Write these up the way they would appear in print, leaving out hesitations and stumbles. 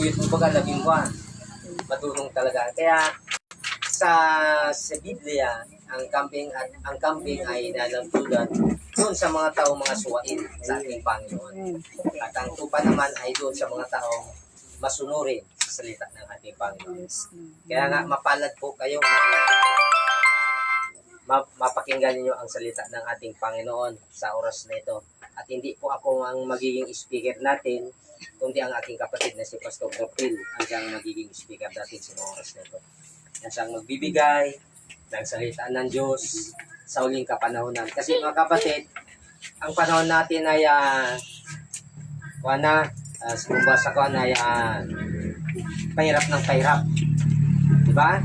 buyot mo baga labing buwan. Matulong talaga. Kaya sa Biblia, ang kambing ay nalagtulan doon sa mga taong mga suwain sa ating Panginoon. At ang tupa naman ay doon sa mga taong masunurin sa salita ng ating Panginoon. Kaya nga mapalad po kayo na mapakinggan niyo ang salita ng ating Panginoon sa oras na ito. At hindi po ako ang magiging speaker natin, kundi ang aking kapatid na si Pastor Phil ang siyang magiging speaker natin sa oras na ito. Na siyang magbibigay ng salita ng Diyos sa huling kapanahonan. Kasi mga kapatid, ang panahon natin ay sa kuwan ay pahirap ng pahirap. Diba?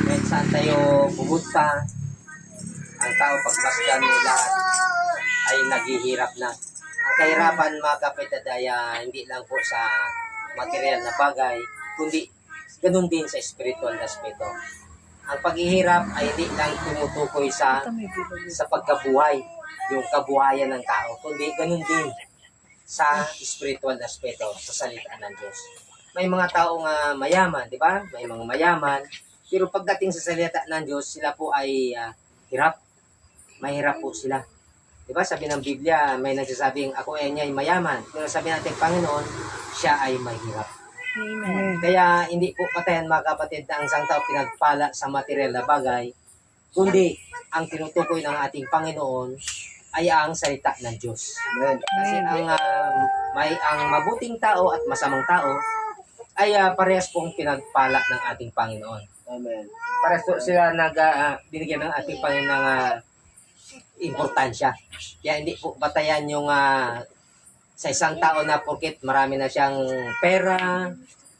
Kahit saan tayo pumunta, ang tao pagmasdan nila ay naghihirap na. Ang kahirapan mga kapatid ay hindi lang po sa material na bagay, kundi ganun din sa spiritual na aspekto. Ang paghihirap ay hindi lang tumutukoy sa pagkabuhay, yung kabuhayan ng tao, kundi ganun din sa spiritual na aspekto, sa salita ng Diyos. May mga taong mayaman, di ba? May mga mayaman, pero pagdating sa salita ng Diyos, sila po ay hirap. Mahirap po sila. Di ba? Sabi ng Biblia, may nagsasabing ako ay niya ay mayaman. Pero sabi natin, Panginoon, siya ay mahirap. Amen. Kaya hindi po patayan mga kapatid na ang isang tao pinagpala sa material na bagay, kundi ang tinutukoy ng ating Panginoon ay ang salita ng Diyos. Amen. Kasi ang mabuting tao at masamang tao ay parehas pong pinagpala ng ating Panginoon. Amen. Parehas po sila binigyan ng ating Panginoon ng importansya. Kaya hindi po batayan yung sa isang tao na porket marami na siyang pera,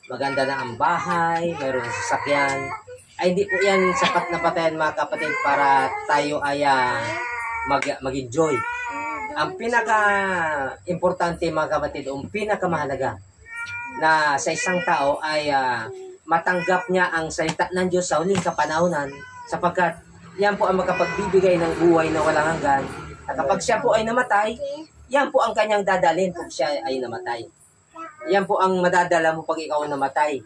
maganda na ang bahay, mayroong sasakyan, ay hindi po yan sapat na batayan mga kapatid para tayo ay mag-enjoy. Ang pinaka-importante mga kapatid, ang pinakamahalaga na sa isang tao ay matanggap niya ang salita ng Diyos sa huling kapanahonan sapagkat yan po ang makapagbibigay ng buhay na walang hanggan. At kapag siya po ay namatay, yan po ang kanyang dadalhin pag siya ay namatay. Yan po ang madadala mo pag ikaw namatay.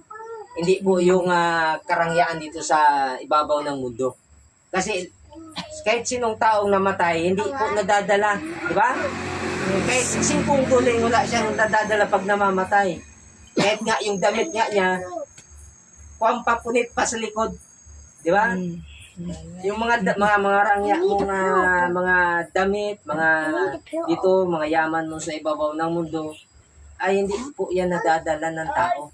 Hindi po yung karangyaan dito sa ibabaw ng mundo. Kasi kahit sinong taong namatay, hindi po nadadala. Di ba? Kahit singkong tuloy, wala siyang nadadala pag namamatay. Kahit nga yung damit nga niya, papunit pa sa likod. Di ba? Yung mga rangya, mga damit, dito, mga yaman mo sa ibabaw ng mundo, ay hindi po yan nadadala ng tao.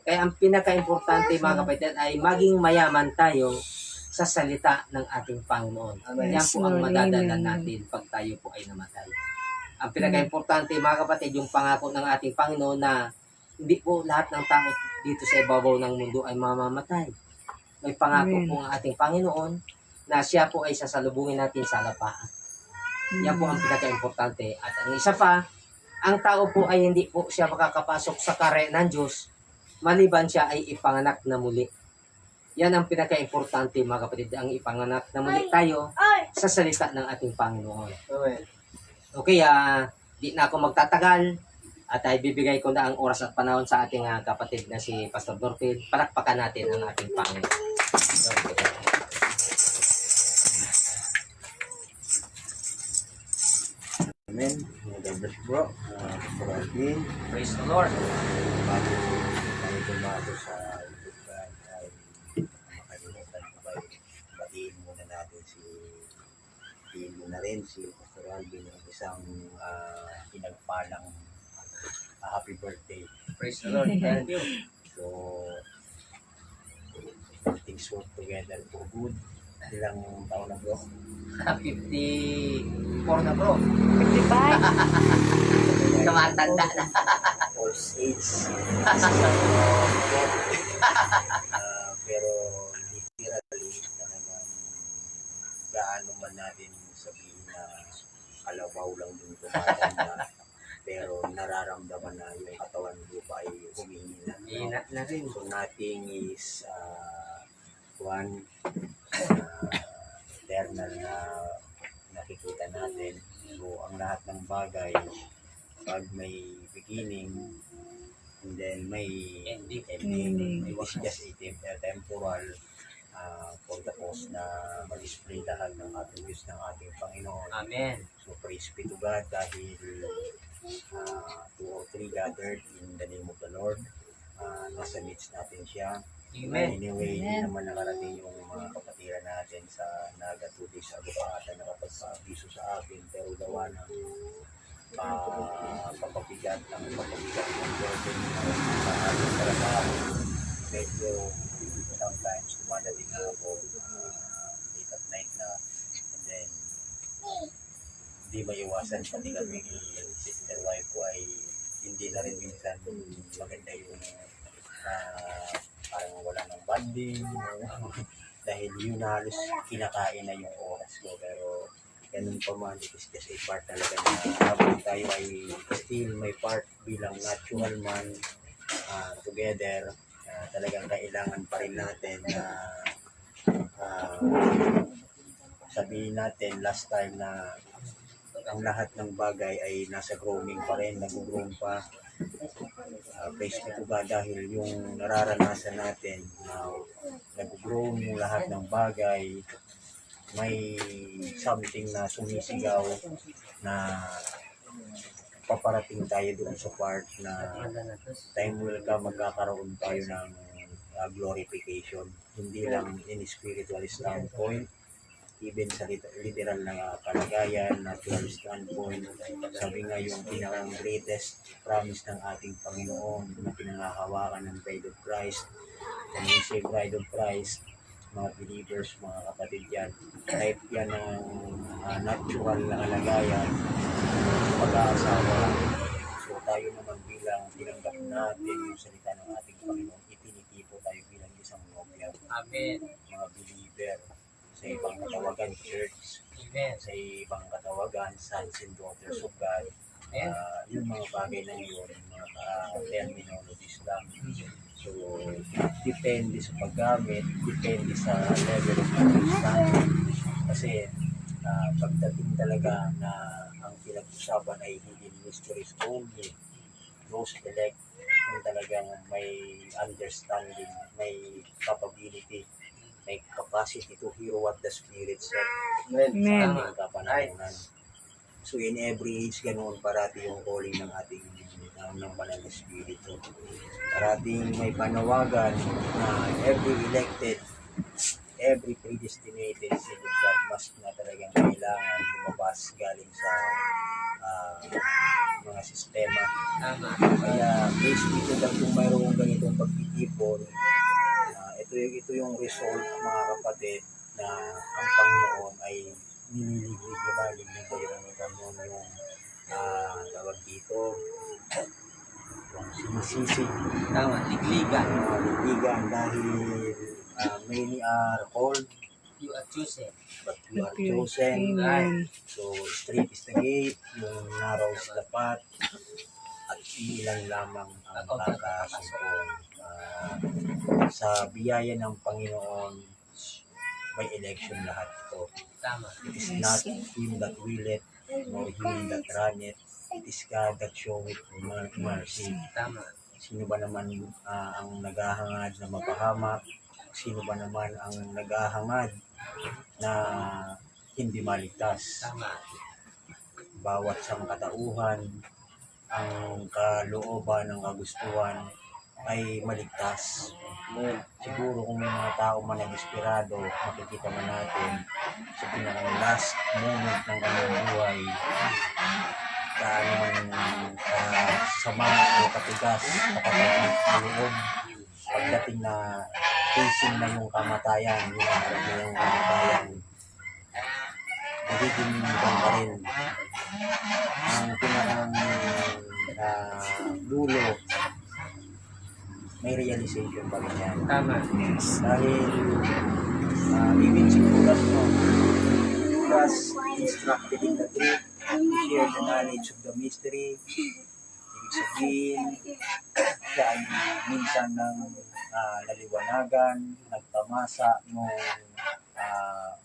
Kaya ang pinaka-importante mga kapatid ay maging mayaman tayo sa salita ng ating Panginoon. Yan po ang madadala natin pag tayo po ay namatay. Ang pinaka-importante mga kapatid, yung pangako ng ating Panginoon na hindi po lahat ng tao dito sa ibabaw ng mundo ay mamamatay. May pangako po ang ating Panginoon na siya po ay sasalubungin natin sa lapaan. Yan po ang pinaka-importante. At ang isa pa, ang tao po ay hindi po siya makakapasok sa kare ng Diyos maliban siya ay ipanganak na muli. Yan ang pinaka-importante mga kapatid, ang ipanganak na muli tayo sa salita ng ating Panginoon. Okay, di na ako magtatagal at ay bibigay ko na ang oras at panahon sa ating kapatid na si Pastor Dorfield. Palakpakan natin ang ating Panginoon. Amen. God bless bro. Pastor Praise the Lord. bago tayo dumago sa ibukan ay makalimutan ko ba batiin muna natin batiin muna rin si Pastor Alvin ng isang pinagpalang happy birthday. Praise the Lord. Thank you. So things work together for good. Ilang taon na bro? 54 na bro. 55. Tumatanda na. All age. Pero literally talagang gaano man natin sabihin na kalabaw lang yung tumatanda. Pero nararamdaman na yung katawan lupa ay humihina. Hina na rin. So nothing is eternal na nakikita natin. So ang lahat ng bagay, pag may beginning, And then may Ending. ending. It is just a temporal for the cause na mag-display lahat ng ating Diyos ng ating Panginoon. Amen. So praise be to God dahil 2 or 3 gathered in the name of the Lord. Nasa midst natin siya. Amen. Anyway, hindi naman nakarating yung mga kapatiran natin sa nagatuloy sa agupatan na kapag-abiso sa akin, pero gawa ng papabigat ng burden sa ating trabaho. Medyo sometimes dumadating na ako late at night na, and then hindi maiwasan pati kami ni sister wife ko ay hindi na rin minsan maganda yung parang wala ng banding dahil yun na halos kinakain na yung oras ko, pero ganun pa man, it is just a part talaga na habang tayo ay still may part bilang natural man together, talagang kailangan pa rin natin na sabihin natin last time na ang lahat ng bagay ay nasa growing pa rin, nag-groom pa. Praise be to God dahil yung nararanasan natin na nag-grow yung lahat ng bagay, may something na sumisigaw na paparating tayo doon sa part na time will come, magkakaroon tayo ng glorification, hindi lang in spiritual standpoint, even sa literal na kalagayan, natural standpoint. Sabi nga yung pinakang greatest promise ng ating Panginoon na pinangahawakan ng Bride of Christ. When we say Bride of Christ, mga believers, mga kapatid yan, type yan ng natural na kalagayan, pag-aasawa. So tayo naman bilang tinanggap natin yung salita ng ating Panginoon, itinitipo tayo bilang isang nobya. Amen. Mga believer, sa ibang katawagan, church, Amen. sa ibang katawagan, sons and daughters of God. Yung mga bagay na yun, mga terminologies lang. So, depende sa paggamit, depende sa level of understanding. Kasi, pagdating talaga na ang pinag-usapan ay hidden mysteries only, those elect, yung talagang may understanding, may capability, may capacity to hear what the Spirit said sa ating kapanahonan. So in every age, ganoon parati yung calling ng ating ng Banal na Espiritu. Parating may panawagan na every elected, every predestinated seed of God must na talagang kailangan lumabas galing sa mga sistema. Kaya basically lang kung mayroong ganitong pagtitipon, ito yung result, mga kapatid, na ang Panginoon ay nililig na yung tawag dito, yung sinisisig. Tama, ligligan. Ligligan dahil many are called, You are chosen. but you are chosen. Amen. So straight is the gate, yung narrow is the path, at ilan lamang ang makakasungkong. Sa biyaya ng Panginoon, may election lahat ito. Tama. It is not him that willeth, nor him that runneth. It is God that showeth mercy. Tama. Sino ba naman ang naghahangad na mapahamak? Sino ba naman ang naghahangad na hindi maligtas? Tama. Bawat sangkatauhan, ang kalooban ng kagustuhan ay maligtas. Siguro kung may mga tao man nag-inspirado, makikita man natin sa pinakang last moment ng kanyang buhay, sama o katigas, kapatid, loob, pagdating na facing na yung kamatayan, magiging ibang pa rin. Ang pinakang dulo, may realization pa rin yan. Tama. Dahil even si Judas, Judas instructed in the truth, to share the knowledge of the mystery. Ibig sabihin, siya ay minsan ng naliwanagan, nagtamasa ng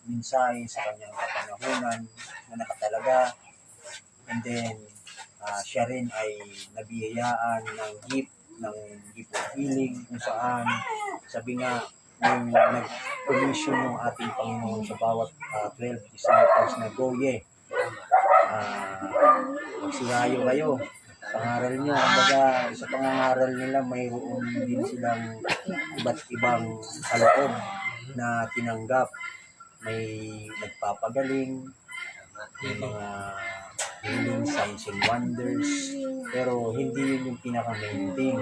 mensahe sa kanyang kapanahunan na nakatalaga. And then, siya rin ay nabiyayaan ng gift ng gift of healing kung saan sabi nga yung nag-commission ng ating Panginoon sa bawat 12 disciples na go ye. Magsiyayo kayo. Pangaral nyo, kumbaga sa pangangaral nila mayroon din silang iba't ibang kaloob na tinanggap. May nagpapagaling, may mga healing signs and wonders, pero hindi yun yung pinaka-main thing.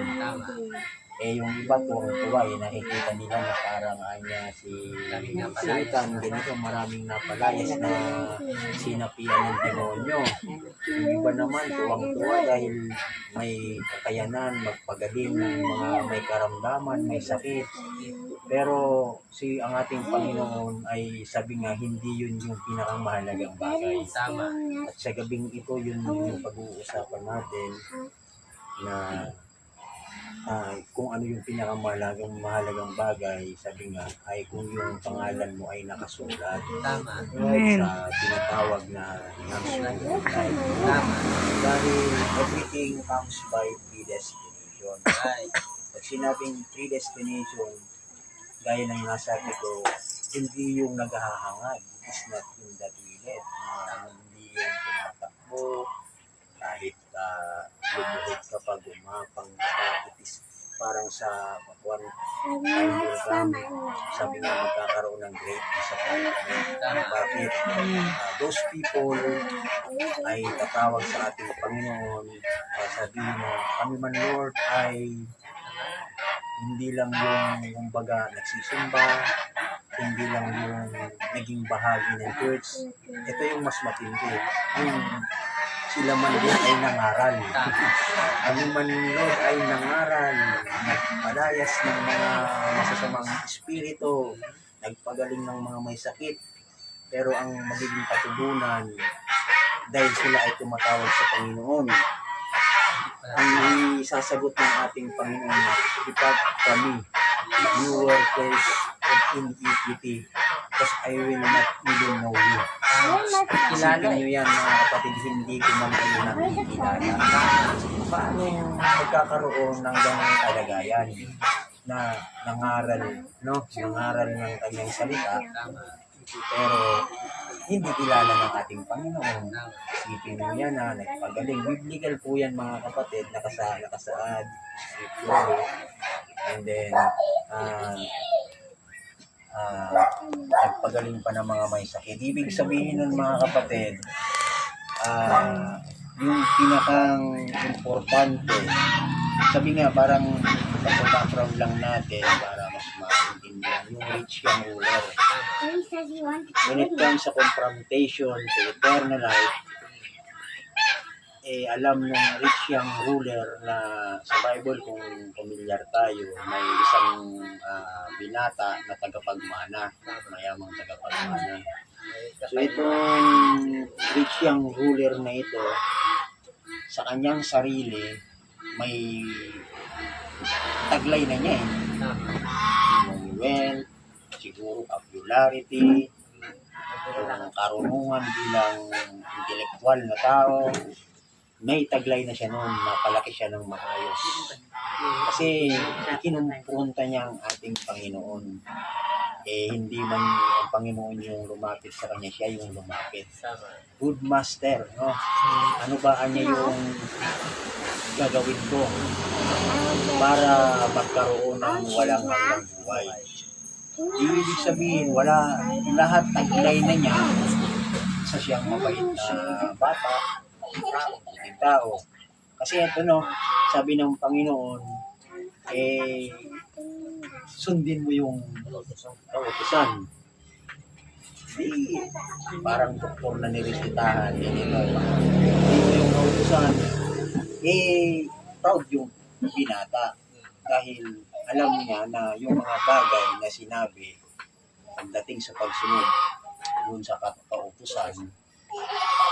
Yung iba tuwang-tuwa, nakikita nila na parang anya si Satan, ganito, maraming napalayas na sinapian ng demonyo. Yung iba naman tuwang-tuwa dahil may kakayanan, magpagaling ng mga may karamdaman, may sakit. Pero ang ating Panginoon ay sabi nga, hindi yun yung pinakamahalagang bagay. At sa gabing ito, yun yung pag-uusapan natin na kung ano yung pinakamahalagang bagay, sabi nga, ay kung yung pangalan mo ay nakasulat sa tinatawag na nasulat. Dahil everything comes by predestination. Pag sinabing predestination, gaya ng nasabi ko, hindi yung naghahangad. It's not in that will. Hindi yung tumatakbo, kahit lumuhit kapag umapang it is parang sa one time will come, sabi nga magkakaroon ng great disappointment. Bakit? Those people ay tatawag sa ating Panginoon, sabihin na kami man Lord ay hindi lang yung kumbaga nagsisimba, hindi lang yung naging bahagi ng church. Ito yung mas matindi. Yung sila man din ay nangaral. Kami man Lord ay nangaral, nagpalayas ng mga masasamang espiritu, nagpagaling ng mga may sakit. Pero ang magiging katugunan, dahil sila ay tumatawag sa Panginoon, ang isasagot ng ating Panginoon, depart from me, you workers of iniquity, because I will not even know you. Isipin nyo yan mga kapatid, hindi ko man kayo nakikilala. Paano magkakaroon ng ganang kalagayan na nangaral, no? Nangaral ng kanyang salita, pero hindi kilala ng ating Panginoon. Isipin mo yan na nagpagaling. Biblical po yan mga kapatid, nakasaad, scripture. And then, nagpagaling pa ng mga may sakit. Ibig sabihin nun mga kapatid, yung pinakang importante, sabi nga parang pagkakaroon lang natin para mas maintindihan yung rich young ruler. When it comes sa confrontation to eternal life, alam ng rich young ruler na sa Bible, kung pamilyar tayo, may isang binata na tagapagmana, mayamang tagapagmana. So itong rich young ruler na ito, sa kanyang sarili, may taglay na niya yung wealth, siguro popularity, yung karunungan bilang intelektual na tao. May taglay na siya noon, napalaki siya ng maayos. Kasi ikinumpronta niya ang ating Panginoon. Hindi man ang Panginoon yung lumapit sa kanya, siya yung lumapit. Good master, no? Ano ba niya yung gagawin ko para magkaroon ng walang hanggang buhay? Ibig sabihin, wala, lahat taglay na niya sa siyang mabait na bata, tao. Kasi ito no, sabi ng Panginoon, sundin mo yung kautusan. Parang doktor na niresitahan, sundin mo yung kautusan. Proud yung binata. Dahil alam niya na yung mga bagay na sinabi pagdating sa pagsunod doon sa kautusan,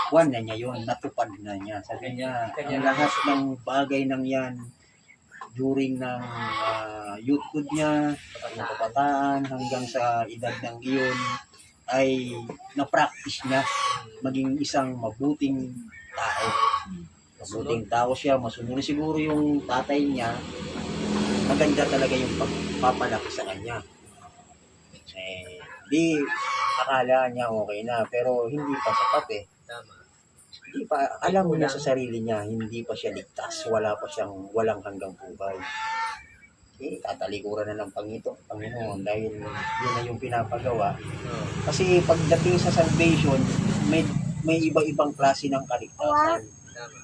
kuwan na niya yun, natupad na niya. Sabi niya, ang lahat ng bagay nang yan during ng youthhood niya, ng kabataan, hanggang sa edad ng iyon, ay na-practice niya maging isang mabuting tao. Mabuting tao siya, masunod. Siguro yung tatay niya, maganda talaga yung pagpapalaki sa kanya. Di akala niya okay na, pero hindi pa sapat eh. Tama. Hindi pa, alam niya sa sarili niya, hindi pa siya ligtas, wala pa siyang walang hanggang buhay. Tatalikuran na ng Panginoon dahil yun na yung pinapagawa. Oo. Kasi pagdating sa salvation, may iba-ibang klase ng kaligtasan. Tama.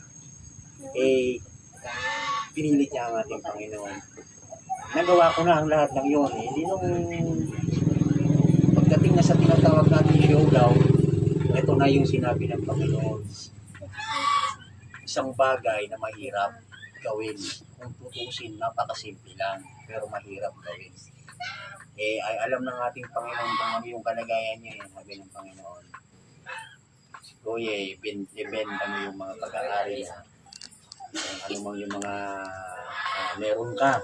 Pinilit niya ang ating Panginoon. Nagawa ko na ang lahat ng yun. Hindi nung pagdating na sa tinatawag natin showdown, ito na yung sinabi ng Panginoon. Isang bagay na mahirap gawin. Kung tutusin, napakasimple lang, pero mahirap gawin. Ay alam ng ating Panginoon kung ano yung kalagayan niya, sabi ng Panginoon. Kuya, ibenta mo yung mga pag-aari na ano mang yung mga meron ka.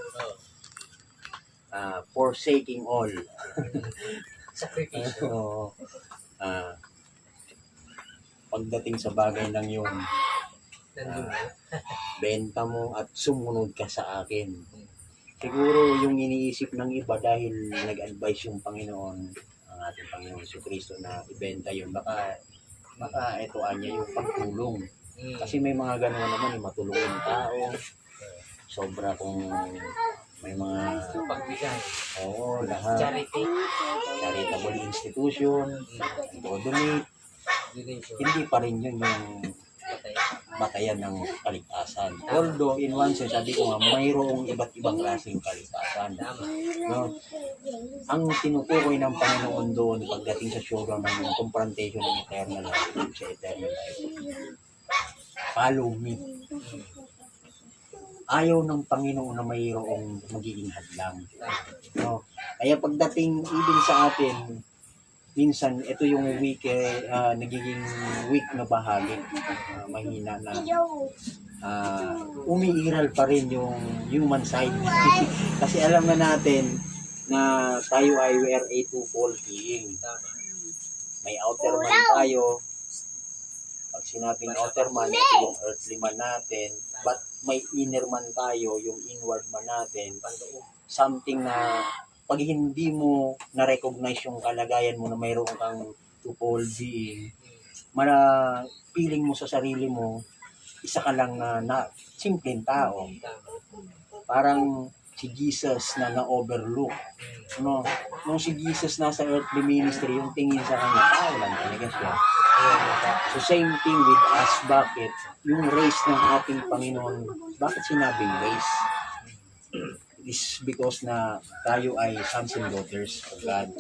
Forsaking all. Sakripisyo. Oo. Pagdating sa bagay ng yun, Nandun na. benta mo at sumunod ka sa akin. Siguro yung iniisip ng iba dahil nag-advise yung Panginoon, ang ating Panginoon si Kristo na ibenta yun, baka ito anya yung pagtulong. Kasi may mga gano'n naman, yung matulungin tao, sobra kung may mga pagbigay. oo, lahat. Charity. Charitable institution, donate, Donation. hindi pa rin yun yung Patay. batayan ng kaligtasan. Although, in one sense, sabi ko nga, mayroong iba't ibang klaseng kaligtasan. Tama. No? Ang tinutukoy ng Panginoon doon pagdating sa showdown ng confrontation ng eternal life, sa eternal life. Follow me. Ayaw ng Panginoon na mayroong magiging hadlang. No? Kaya pagdating even sa atin, minsan ito yung weak nagiging weak na bahagi, mahina na umiiral pa rin yung human side. Kasi alam na natin na tayo ay we are a two-fold being. Tama. May outer man tayo. Pag sinabing outer man, ito yung earthly man natin. But may inner man tayo, yung inward man natin. Something na pag hindi mo na-recognize yung kalagayan mo na mayroon kang two-fold being, feeling mo sa sarili mo, isa ka lang na simpleng tao. Parang si Jesus na na-overlook. No? Nung si Jesus nasa earthly ministry, yung tingin sa kanya, tao lang talaga siya. So same thing with us. Bakit? Yung race ng ating Panginoon, bakit sinabing race? Is because na tayo ay sons and daughters of God.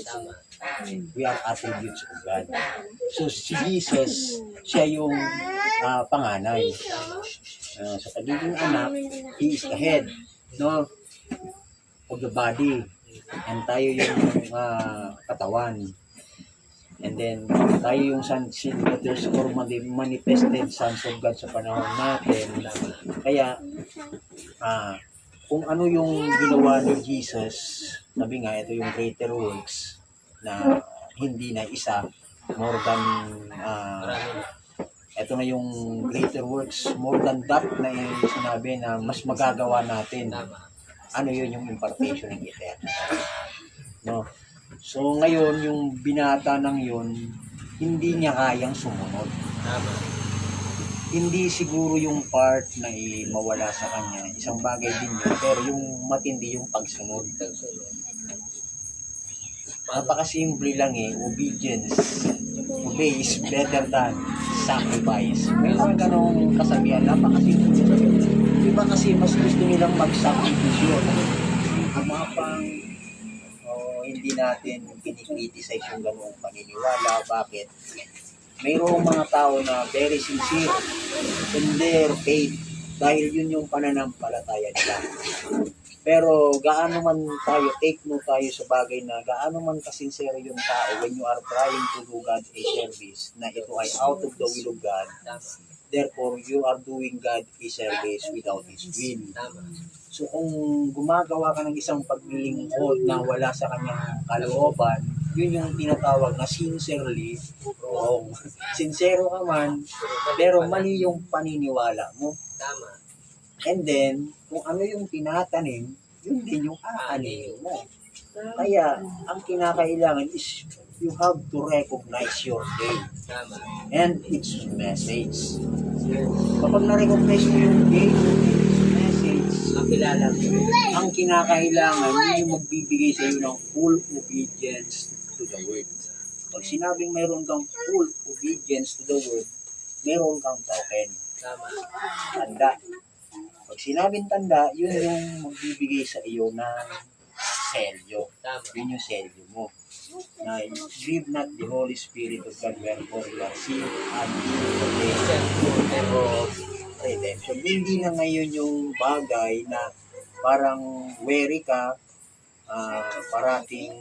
We are attributes of God. So si Jesus, siya yung panganay. Sa pagiging anak, he is the head, no, of the body. And tayo yung katawan. And then tayo yung sons and daughters or manifested sons of God sa panahon natin. Kaya kung ano yung ginawa ni Jesus, sabi nga, ito yung greater works na hindi na isa, more than, ito na yung greater works, more than that na yung sinabi na mas magagawa natin. Ano yun yung impartation ng eternal. No? So ngayon, yung binata ng yun, hindi niya kayang sumunod. Hindi siguro yung part na mawala sa kanya. Isang bagay din yun. Pero yung matindi yung pagsunod. Napakasimple lang obedience. Obey is better than sacrifice. Mayroon ganong kasabihan. Napakasimple. Diba kasi mas gusto nilang mag-sacrifice. Gumapang hindi natin kinikriticize yung ganong paniniwala. Bakit? Mayroong mga tao na very sincere in their faith dahil yun yung pananampalataya nila. Pero gaano man tayo, take note tayo sa bagay na gaano man kasincere yung tao when you are trying to do God a service na ito ay out of the will of God, therefore you are doing God a service without His will. So kung gumagawa ka ng isang paglilingkod na wala sa kanyang kalooban, yun yung tinatawag na sincerely wrong. Sincero ka man, pero mali yung paniniwala mo. Tama. And then, kung ano yung tinatanim, yun din yung aanin mo. Kaya, ang kinakailangan is you have to recognize your game Tama. and its message. Kapag na-recognize mo yung game, its message, Makilala mo. ang kinakailangan, yun yung magbibigay sa iyo ng full obedience to the word. Pag sinabing mayroon kang full obedience to the word, mayroon kang token. Tama. Tanda. Pag sinabing tanda, yun yung magbibigay sa iyo ng selyo. Tama. Yun yung selyo mo. Na grieve not the Holy Spirit of God, wherefore you are sealed unto redemption. Hindi na ngayon yung bagay na parang wary ka, parating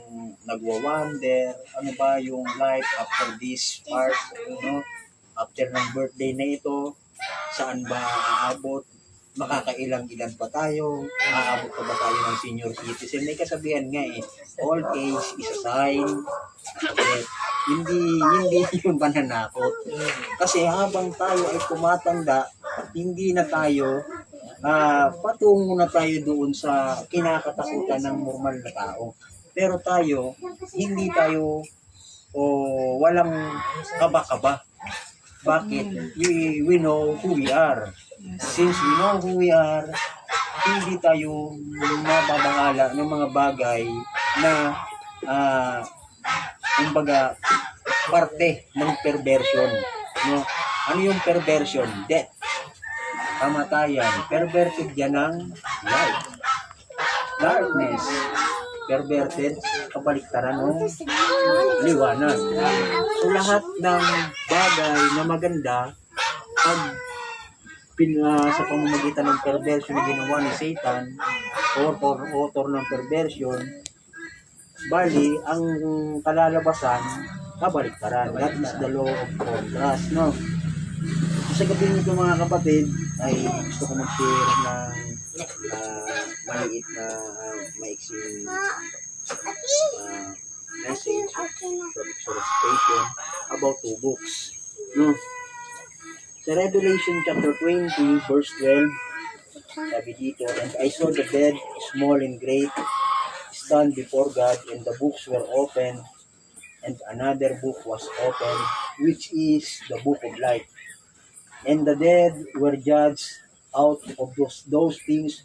nagwa-wonder, ano ba yung life after this part, after ng birthday na ito, saan ba aabot, makakailang-ilan pa tayo, aabot pa ba tayo ng senior citizen. May kasabihan nga old age is a sign. Hindi yung pananakot. Kasi habang tayo ay tumatanda, hindi na tayo, patungo na tayo doon sa kinakatakutan ng normal na tao. Pero tayo, hindi tayo, walang kaba-kaba. Bakit? We know who we are. Since we know who we are, hindi tayo mababangala ng mga bagay na kumbaga parte ng perversion. No? Ano yung perversion? Death. Kamatayan. Perverted yan ng light. Darkness. Perverted, kabaliktaran ng liwanag. So lahat ng bagay na maganda, pag sa pamamagitan ng perversion na ginawa ni Satan, author ng perversion, bali, ang kalalabasan, kabaliktaran. That is the law of contrast, no? Sa gabi nito mga kapatid, ay gusto ko mag-share ng maliit na maiksing message from exhortation about two books. No? Sa Revelation chapter 20, verse 12, sabi dito, "And I saw the dead, small and great, stand before God, and the books were opened, and another book was opened, which is the book of life. And the dead were judged out of those things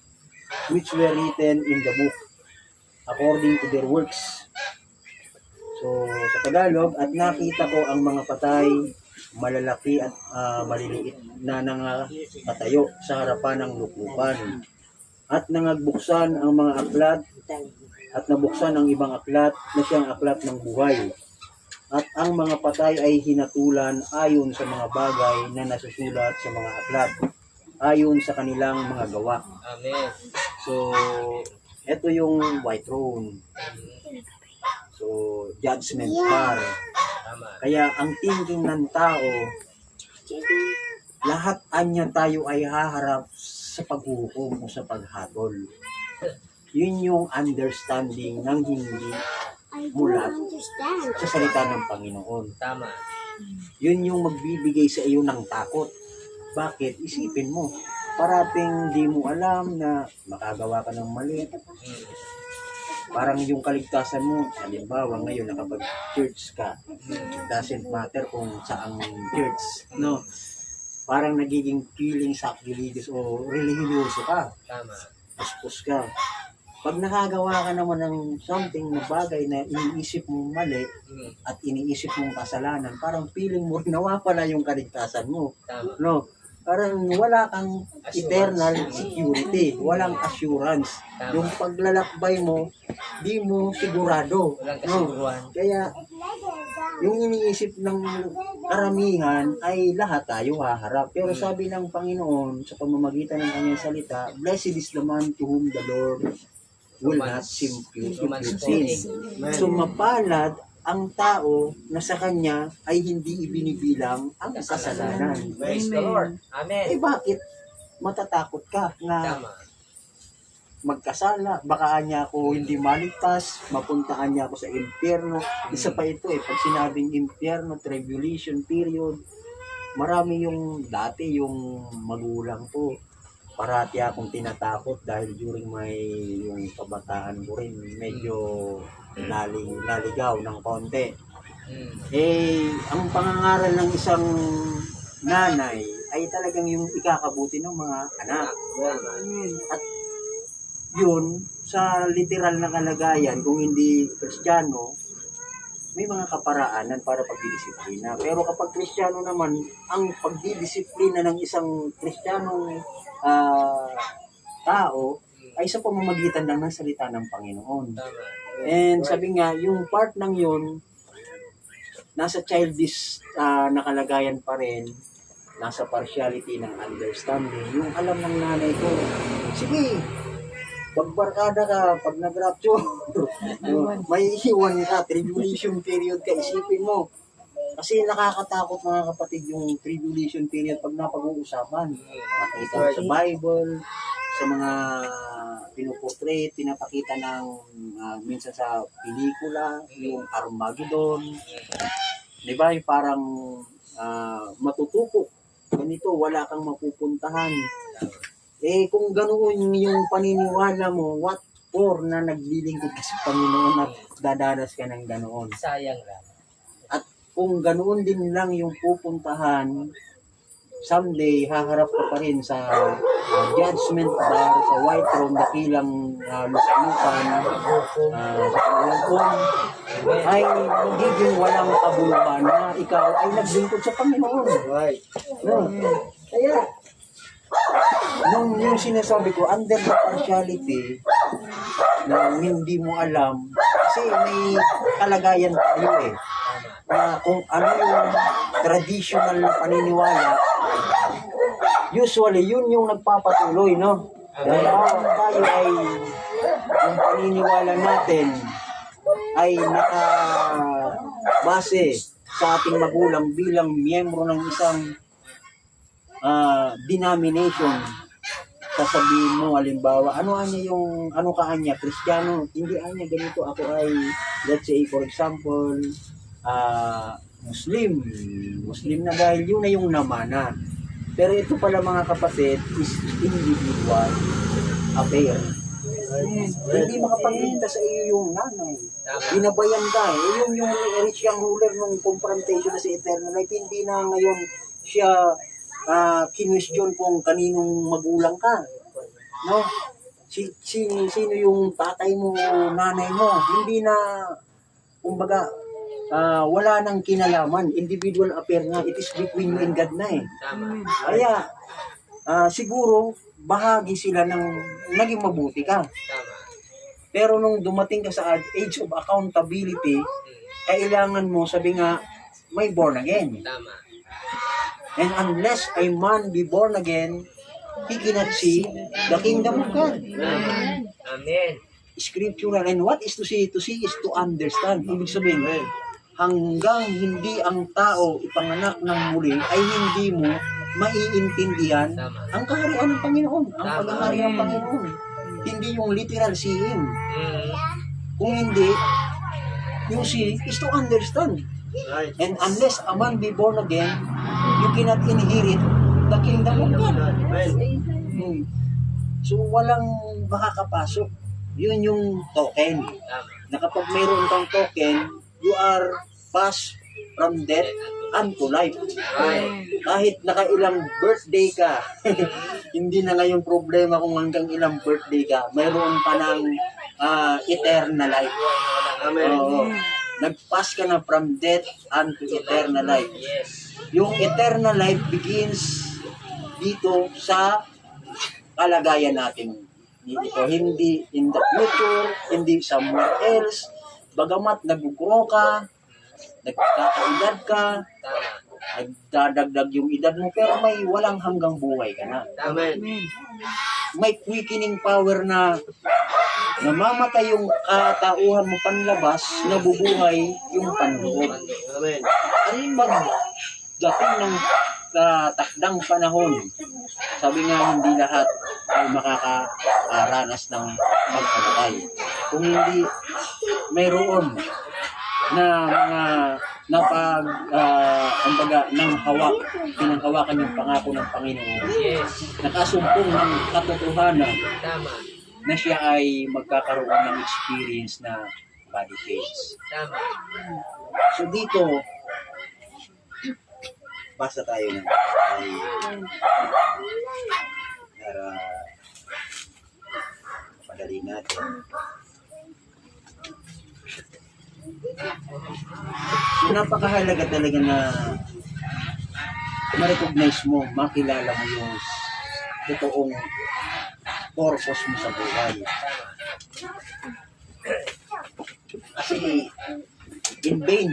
which were written in the book, according to their works." So, sa Tagalog, "At nakita ko ang mga patay, malalaki at maliliit na nangatayo sa harapan ng lukupan. At nangagbuksan ang mga aklat, at nabuksan ang ibang aklat na siyang aklat ng buhay. At ang mga patay ay hinatulan ayon sa mga bagay na nasusulat sa mga aklat, ayon sa kanilang mga gawa." Amen. So, ito yung white throne. So, judgment bar. Tama. Kaya ang thinking ng tao, lahat anya tayo ay haharap sa paghuhukom o sa paghatol. Yun yung understanding ng hindi mula sa salita ng Panginoon. Tama. Yun yung magbibigay sa iyo ng takot. Bakit? Isipin mo, parating di mo alam na makagawa ka ng mali. Parang yung kaligtasan mo, halimbawa ngayon nakapag-church ka, it doesn't matter kung saang church, no? Parang nagiging feeling sacrilegious o religyoso ka, Tama. puspos ka. Pag nakagawa ka naman ng something na bagay na iniisip mong mali at iniisip mong kasalanan, parang feeling mo nawawala yung kaligtasan mo, Tama. no? Parang wala kang eternal security, walang assurance. Tama. Yung paglalakbay mo, di mo sigurado. Walang No? kasiguruhan. Kaya, yung iniisip ng karamihan ay lahat tayo haharap. Pero sabi ng Panginoon sa pamamagitan ng kanyang salita, "Blessed is the man to whom the Lord will not impute sin." So mapalad ang tao na sa kanya ay hindi ibinibilang ang kasalanan. Praise the Lord. Amen. Bakit matatakot ka na Tama. magkasala? Baka niya ako hindi maligtas, mapuntaan niya ako sa impyerno. Isa pa ito pag sinabing impyerno, tribulation period, marami yung dati yung magulang ko. Parati akong tinatakot dahil during yung kabataan ko rin, medyo naligaw ng konti. Ang pangangaral ng isang nanay ay talagang yung ikakabuti ng mga anak. At yun, sa literal na kalagayan, kung hindi Kristiyano, may mga kaparaanan para pagdidisiplina. Pero kapag Kristiyano naman, ang pagdidisiplina ng isang Kristiyanong tao ay sa pamamagitan lang ng salita ng Panginoon. And sabi nga, yung part ng yun, nasa childish na kalagayan pa rin, nasa partiality ng understanding. Yung alam ng nanay ko, sige, pagbarkada ka, pag nag-rapture, may iwan ka, tribulation period ka, isipin mo. Kasi nakakatakot mga kapatid yung tribulation period pag napag-uusapan. Nakita mo sa Bible, sa mga pinuportrait, pinapakita ng minsan sa pelikula, yung Armageddon. Di ba? Yung parang matutuko. Ganito, wala kang mapupuntahan. Kung ganoon yung paniniwala mo, what for na naglilingkod ka sa Panginoon at dadanas ka ng ganoon? Sayang lang. At kung ganoon din lang yung pupuntahan, someday haharap ka pa rin sa judgment bar, sa white throne, dakilang luklukan, sa pangungkong, ay magiging walang kabuluhan na ikaw ay naglingkod sa Panginoon. No? Kaya, yung sinasabi ko, under the partiality, na hindi mo alam, kasi may kalagayan tayo na kung ano yung traditional na paniniwala, usually yun yung nagpapatuloy, no? Dahil tayo ay, yung paniniwala natin ay nakabase sa ating magulang bilang miyembro ng isang denomination. Sasabihin mo, halimbawa, ano ka anya, Kristiyano, hindi anya, ganito, ako ay, let's say, for example, Muslim na dahil yun na yung namana. Pero ito pala mga kapatid is individual affair. Hindi makapagminta sa iyo yung nanay. Binabayan ka yun yung rich young ruler nung confrontation na sa eternal life. Hindi na ngayon siya kinwestiyon kung kaninong magulang ka. No? Sino yung tatay mo, nanay mo. Hindi na, kumbaga, wala nang kinalaman. Individual affair nga. It is between you and God na Kaya, siguro, bahagi sila ng naging mabuti ka. Pero nung dumating ka sa age of accountability, kailangan mo, sabi nga, may born again. And unless a man be born again, he cannot see the kingdom of God. Amen. Scriptural. And what is to see? To see is to understand. Ibig sabihin, hanggang hindi ang tao ipanganak ng muli, ay hindi mo maiintindihan ang kaharian ng Panginoon. Ang paghahari ng Panginoon. Hindi yung literal seeing. Kung hindi, yung see is to understand. And unless a man be born again, you cannot inherit the kingdom of God. So walang makakapasok. Yun yung token. Na kapag mayroon kang token, you are passed from death unto life. Kahit nakailang birthday ka, hindi na ngayon problema kung hanggang ilang birthday ka, mayroon pa ng eternal life. Nag-pass ka na from death unto eternal life. Yung eternal life begins dito sa kalagayan natin. Ito, hindi in the future, hindi somewhere else. Bagamat nag-grow ka, nagkakaedad ka, nagdadagdag yung edad mo, pero may walang hanggang buhay ka na. Amen. May quickening power na namamatay yung katauhan mo panlabas, nabubuhay yung panloob. Amen. At pagdating ng takdang panahon, sabi nga hindi lahat ay makakaranas ng pagkamatay. Kung hindi mayroon na mga pinanghawakan yung pangako ng Panginoon, Yes. nakasumpong ng katotohanan Tama. na siya ay magkakaroon ng experience na body pains. Tama. So dito, basta tayo na ay para madali natin. So napakahalaga talaga na ma-recognize mo, makilala mo yung totoong purpose mo sa buhay. Kasi in vain,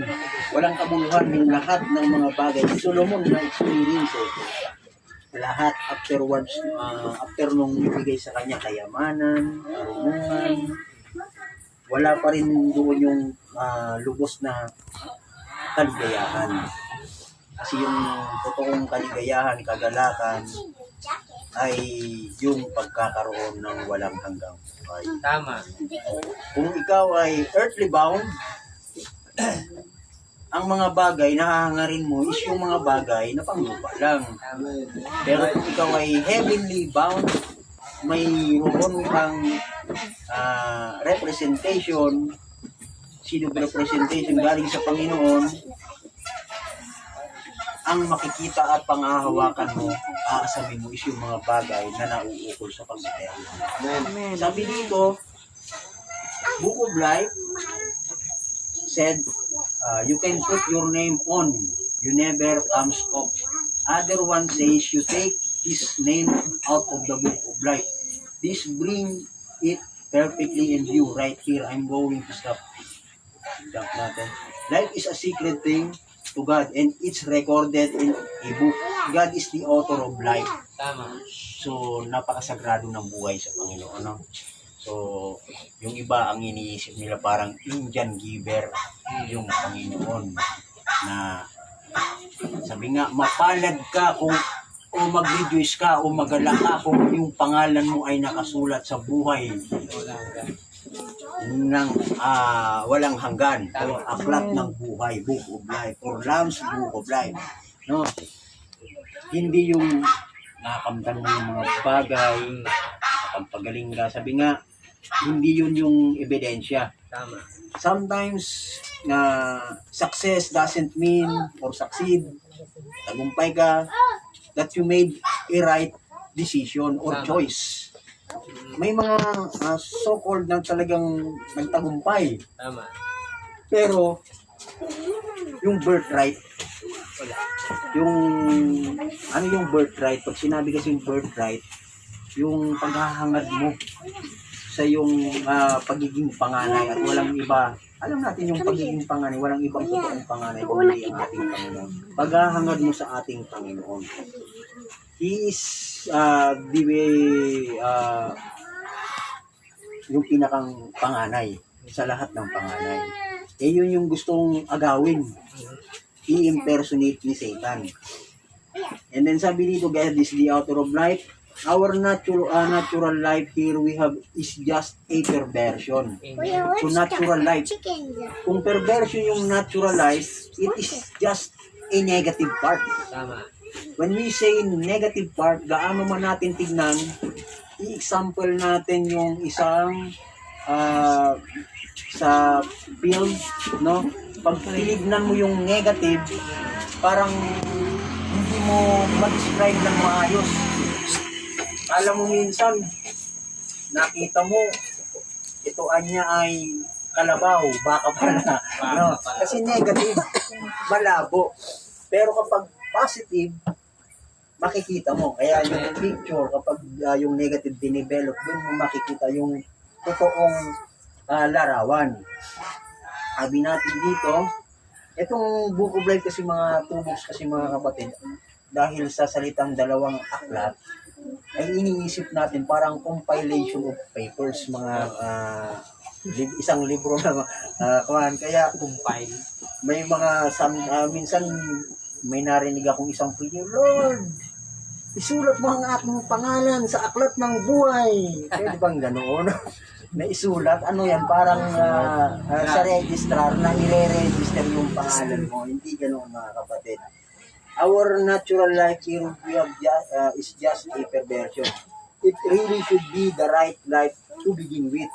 walang kabuluhan yung lahat ng mga bagay. Si Solomon na experience lahat after nung ibigay sa kanya kayamanan, karunungan, wala pa rin doon yung lubos na kaligayahan. Kasi yung totoong kaligayahan, kagalakan, ay yung pagkakaroon ng walang hanggang buhay. Tama. Kung ikaw ay earthly bound, ang mga bagay na hahangarin mo is yung mga bagay na panglupa lang. Pero kung ikaw ay heavenly bound, may mayroon kang representation, representation galing sa Panginoon, ang makikita at panghahawakan mo, aasamin mo is yung mga bagay na nauukol sa pag-eterno. Sabi dito, Book of Life said, you can put your name on, you never comes off. Other one says, you take his name out of the Book of Life. This bring it perfectly in view. Right here, I'm going to stop. Stop natin. Life is a secret thing to God and it's recorded in a book. God is the author of life. Tama. So, napakasagrado ng buhay sa Panginoon. No? So, yung iba ang iniisip nila parang Indian giver yung Panginoon na sabi nga, mapalad ka kung o mag-rejoice ka o magala ka kung yung pangalan mo ay nakasulat sa buhay ng walang hanggan o aklat ng buhay, Book of Life or Lamb's Book of Life. No? Hindi yung nakakamtan mo yung mga bagay, nakampagaling ka. Sabi nga, hindi yun yung ebidensya. Tama. Sometimes, success doesn't mean or succeed, tagumpay ka, that you made a right decision or choice. May mga so-called na talagang nagtagumpay. Tama. Pero, yung birthright, Wala. yung birthright? Pag sinabi kasi yung birthright, yung paghahangad mo sa yung pagiging panganay at walang iba. Alam natin yung pagiging panganay, walang ibang totoong panganay kundi ang ating Panginoon. Paghahangad mo sa ating Panginoon. He is the way, yung pinakang panganay sa lahat ng panganay. Eh yun yung gustong agawin. I-impersonate ni Satan. And then sabi dito, God is the author of life. Our natural life here we have is just a perversion. So natural life. Kung perversion yung natural life, it is just a negative part. Tama. When we say negative part, gaano man natin tignan, i-example natin yung isang sa film, no? Pag tinignan mo yung negative, parang hindi mo ma-describe ng maayos. Alam mo minsan, nakita mo, ito anya ay kalabaw, baka pala. No? Kasi negative, malabo. Pero kapag positive, makikita mo. Kaya yung picture, kapag yung negative dinevelop, doon mo makikita yung totoong larawan. Sabi natin dito, itong Book of Life kasi mga 2 books kasi mga kapatid, dahil sa salitang dalawang aklat, ay iniisip natin parang compilation of papers, mga isang libro na kaya Compile. may mga minsan may narinig akong isang prayer, Lord, isulat mo ang aking pangalan sa aklat ng buhay. Pwede bang ganoon? na isulat, ano yan, parang sa registrar na i-register yung pangalan mo. Hindi ganoon mga kapatid. Our natural life here we have is just a perversion. It really should be the right life to begin with.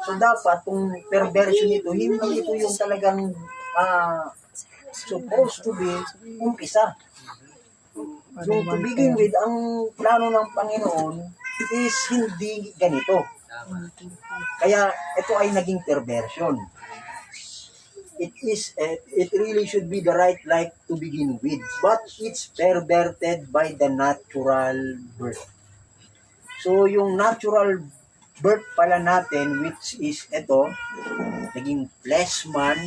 So dapat kung perversion ito, hindi ito yung talagang supposed to be umpisa. So to begin with, ang plano ng Panginoon is hindi ganito. Kaya ito ay naging perversion. It really should be the right life to begin with, but it's perverted by the natural birth. So yung natural birth pala natin, which is ito, naging flesh man,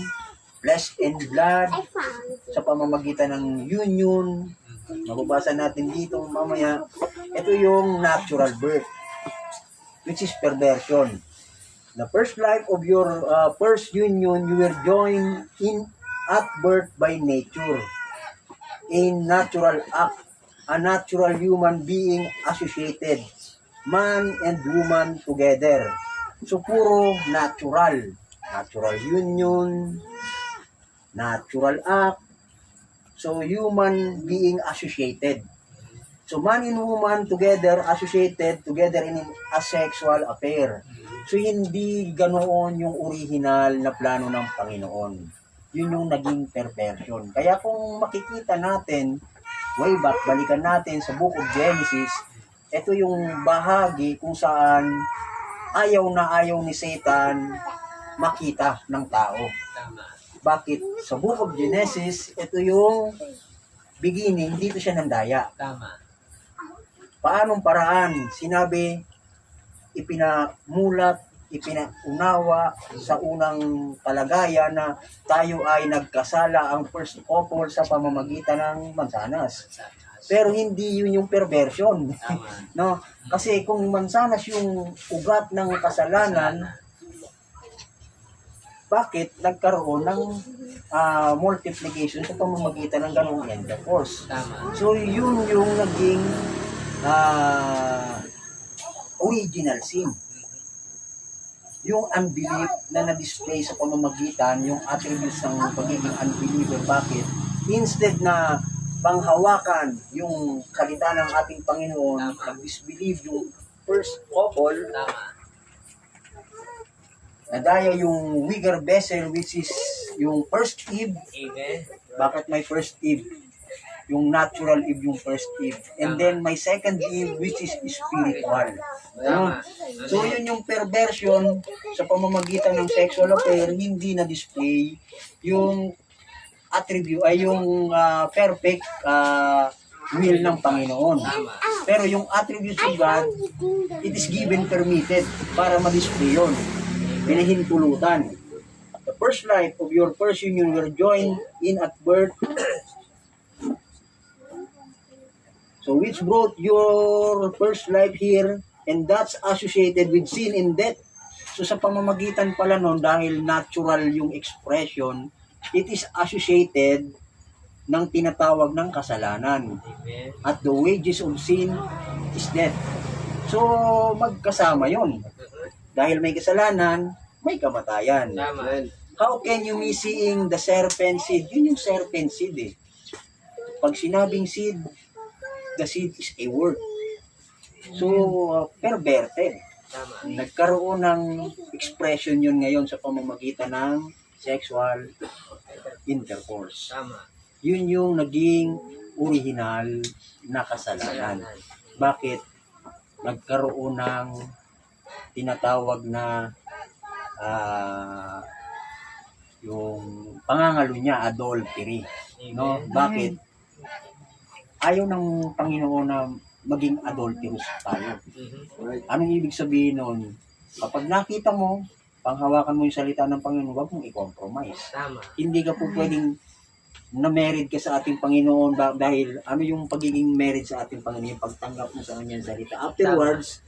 flesh and blood, sa pamamagitan ng union, mababasa natin dito mamaya, ito yung natural birth, which is perversion. The first life of your first union, you were joined in at birth by nature, a natural act, a natural human being associated, man and woman together. So puro natural union, natural act, so human being associated. So man and woman together, associated together in a sexual affair. So hindi ganoon yung original na plano ng Panginoon. Yun yung naging perversion. Kaya kung makikita natin, way back, balikan natin sa Book of Genesis, ito yung bahagi kung saan ayaw na ayaw ni Satan makita ng tao. Bakit? Sa Book of Genesis, ito yung beginning, dito siya nandaya. Paanong paraan? Sinabi, ipinamulat, ipinaunawa sa unang kalagayan na tayo ay nagkasala ang first couple sa pamamagitan ng mansanas. Pero hindi yun yung perversion. No? Kasi kung mansanas yung ugat ng kasalanan, bakit nagkaroon ng multiplication sa pamamagitan ng ganung intercourse? So yun yung naging original sin. Yung unbelief na na-display sa pamamagitan, yung attributes ng pagiging unbeliever. Bakit? Instead na panghawakan yung salita ng ating Panginoon, nag-disbelieve yung first couple, nadaya yung weaker vessel, which is yung first Eve. Bakit may first Eve? Yung natural Eve, yung first Eve. And then may second Eve, which is spiritual. So yun yung perversion sa pamamagitan ng sexual affair, hindi na display yung attribute ay yung perfect will ng Panginoon. Pero yung attributes of God, it is given permitted para ma-display yun. Pinahintulutan. The first life of your first union were joined in at birth. So which brought your first life here, and that's associated with sin and death. So sa pamamagitan pala nun, dahil natural yung expression, it is associated ng tinatawag ng kasalanan. At the wages of sin is death. So magkasama yon. Dahil may kasalanan, may kamatayan. How can you be seeing the serpent seed? Yun yung serpent seed eh. Pag sinabing seed, the seed is a word. So, perverted. Nagkaroon ng expression yun ngayon sa pamamagitan ng sexual intercourse. Yun yung naging original na kasalanan. Bakit? Nagkaroon ng tinatawag na yung pangangalo niya, adultery. No? Bakit? Ayaw ng Panginoon na maging adulterous tayo. Anong ibig sabihin nun? Kapag nakita mo, panghawakan mo yung salita ng Panginoon, huwag mong i-compromise. Hindi ka po pwedeng na-married ka sa ating Panginoon dahil ano yung pagiging married sa ating Panginoon, yung pagtanggap mo sa kanyang salita. Afterwards,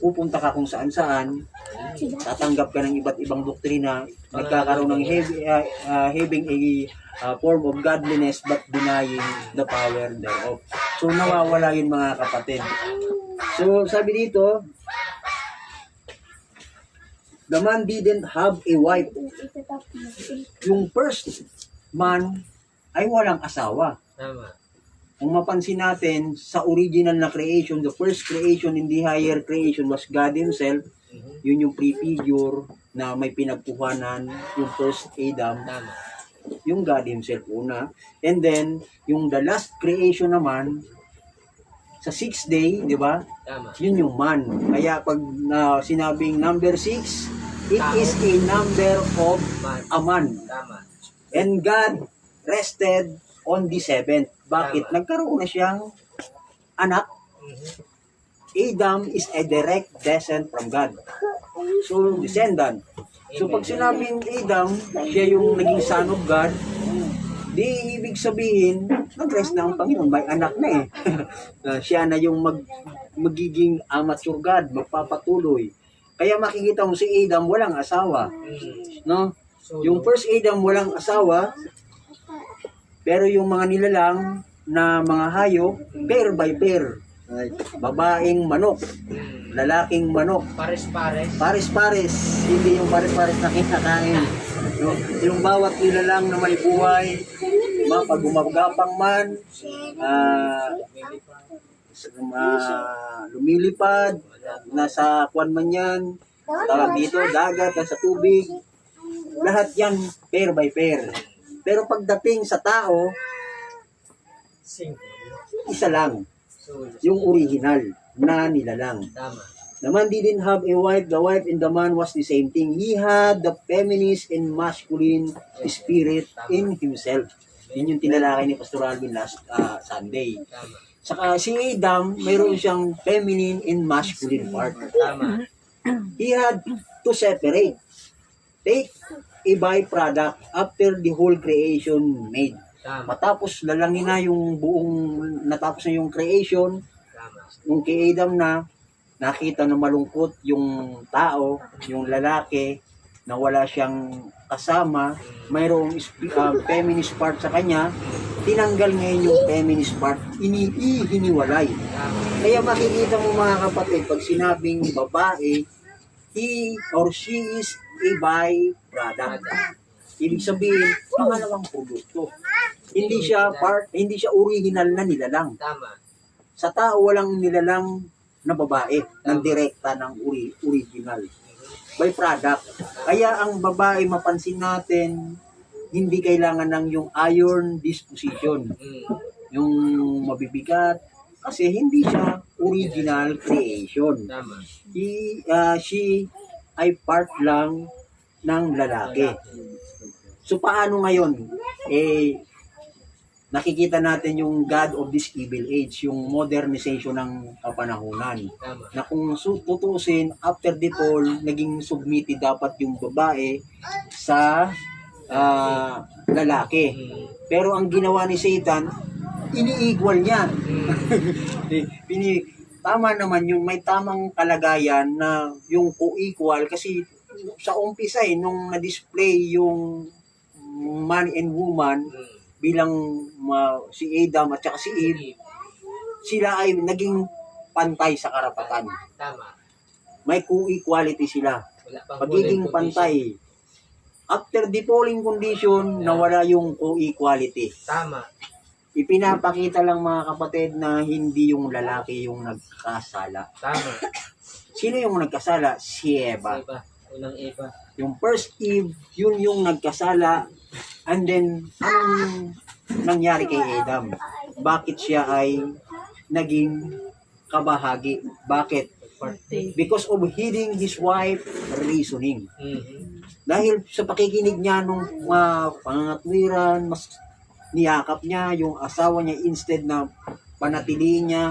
pupunta ka kung saan-saan, tatanggap ka ng iba't ibang doktrina, nagkakaroon ng having a form of godliness but denying the power thereof. So nawawala yun mga kapatid. So sabi dito, the man didn't have a wife. Yung first man ay walang asawa. Tama. Kung mapansin natin, sa original na creation, the first creation in the higher creation was God Himself. Mhm. Yun yung prefigure na may pinagkuhanan, yung first Adam, Tama. yung God Himself una. And then, yung the last creation naman, sa 6th day, di ba? Tama. Yun yung man. Kaya pag sinabing number 6, it Tao. is a number of Man. a man. Tama. And God rested on the 7th. Bakit? Tama. Nagkaroon na siyang anak. Mhm. Adam is a direct descent from God. So, descendant. So, pag sinabing Adam, siya yung naging son of God, di ibig sabihin, nag-rest na ang Panginoon. May anak na eh. Siya na yung magiging amateur God, magpapatuloy. Kaya makikita mo si Adam, walang asawa. Mhm. No? So, Yung first Adam, walang asawa. Pero yung mga nilalang na mga hayop, pair by pair. Babaeng manok, mhm. lalaking manok, Pares-pares. pares-pares, hindi yung pares-pares na kinakain. Yung bawat nilalang na may buhay, pag gumagapang man, lumilipad, nasa kwan man yan, tawag dito, dagat, nasa tubig, lahat yan pair by pair. Pero pagdating sa tao, Single. isa lang, So, yung original na nilalang. tama. The man didn't have a wife, the wife and the man was the same thing. He had the feminine and masculine spirit in himself. Yun yung tinalakay ni Pastor Alvin last Sunday. Tama. Saka si Adam, mayroon siyang feminine and masculine part. Tama. He had to separate. Take a byproduct after the whole creation made. Tama. Matapos lalangin na yung buong, natapos na yung creation, Tama. nung kay Adam na, nakita na malungkot yung tao, yung lalaki, na wala siyang kasama, mayroong feminist part sa kanya, tinanggal ngayon yung feminist part, hiniwalay. Tama. Kaya makikita mo mga kapatid, pag sinabing babae, he or she is a byproduct. Ibig sabihin, pangalawang produkto. Hindi siya original na nilalang. Tama. Sa tao walang nilalang na babae ng direkta ng original. Byproduct. Kaya ang babae, mapansin natin, hindi kailangan ng yung iron disposition. Mm. Yung mabibigat. Kasi hindi siya original creation. Tama. She ay part lang ng lalaki. So paano ngayon? Nakikita natin yung God of this evil age, yung modernization ng kapanahunan. Tama. Na kung tutusin, after the fall, naging submitted dapat yung babae sa lalaki. Mm. Pero ang ginawa ni Satan, ini-equal niya. Mm. Tama naman yung may tamang kalagayan na yung co-equal kasi sa umpisa nung na-display yung man and woman Mm. bilang si Adam at saka si Eve, sila ay naging pantay sa karapatan. Tama. May co-equality sila. Wala pang Pagiging fallen pantay. After the falling condition, nawala yung co-equality. Tama. Ipinapakita lang mga kapatid na hindi yung lalaki yung nagkasala. Tama. Sino yung nagkasala? Si Eva. Eva. Unang Eva. Yung first Eve, yun yung nagkasala. And then, anong nangyari kay Adam? Bakit siya ay naging kabahagi? Bakit? Because of heeding his wife reasoning. Mhm. Dahil sa pakikinig niya nung pangangatwiran, mas niyakap niya yung asawa niya instead na panatiliin niya.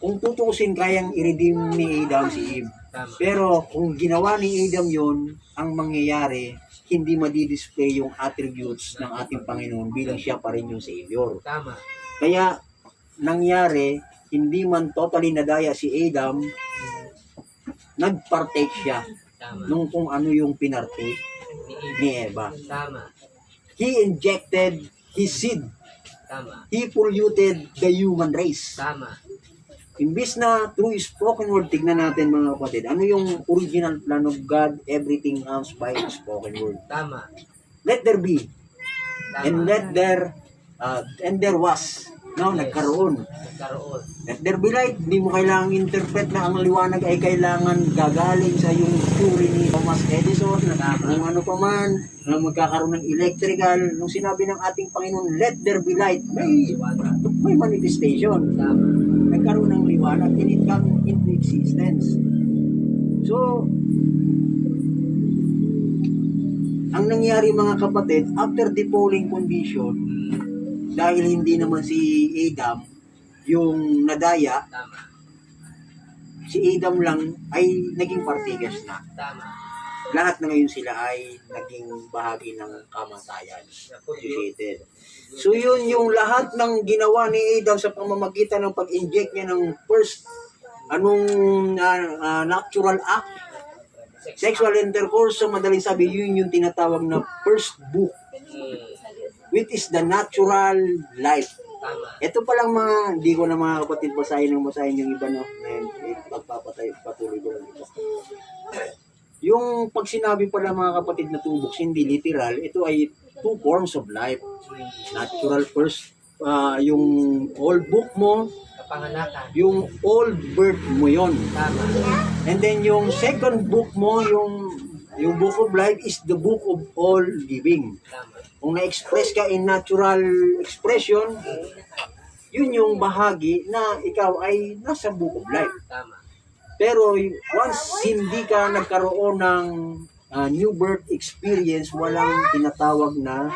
Kung tutusin, kayang i-redeem ni Adam si Eve. Tama. Pero kung ginawa ni Adam yun, ang mangyayari, hindi madi-display yung attributes ng ating Panginoon bilang siya pa rin yung Savior. Tama. Kaya, nangyari, hindi man totally nadaya si Adam, nag-partake siya Tama. nung kung ano yung pinartake ni Eva. Tama. He injected his seed. Tama. He polluted the human race. Tama. Imbis na through spoken word, tignan natin mga kapatid, ano yung original plan of God, everything comes by spoken word. Tama. Let there be, and Tama. and there was, no, Yes. nagkaroon. Nagkaroon. Let there be light, hindi mo kailangang interpret na ang liwanag ay kailangan gagaling sa yung theory ni Thomas Edison, na kung ano pa man, na magkakaroon ng electrical. Nung sinabi ng ating Panginoon, let there be light, may manifestation. Tama. Nagkaroon ng liwanag and it come into existence. So, ang nangyari mga kapatid, after the falling condition, dahil hindi naman si Adam yung nadaya, Tama. si Adam lang ay naging partakers na. Tama. Lahat na ngayon sila ay naging bahagi ng kamatayan. Associated. So yun yung lahat ng ginawa ni Adam sa pamamagitan ng pag-inject niya ng first natural act, sexual intercourse, sa madaling sabi, yun yung tinatawag na first book, which is the natural life. Tama. Ito palang mga, hindi ko na mga kapatid basahin yung iba, no? Patuloy ko lang ito. Yung pag sinabi pala mga kapatid na two books, hindi literal, ito ay two forms of life. Natural first, yung old book mo, Kapanganakan. yung old birth mo yon. Tama. And then yung second book mo, yung book of life is the book of all living. Tama. Kung na-express ka in natural expression, yun yung bahagi na ikaw ay nasa book of life. Tama. Pero once hindi ka nagkaroon ng new birth experience, walang tinatawag na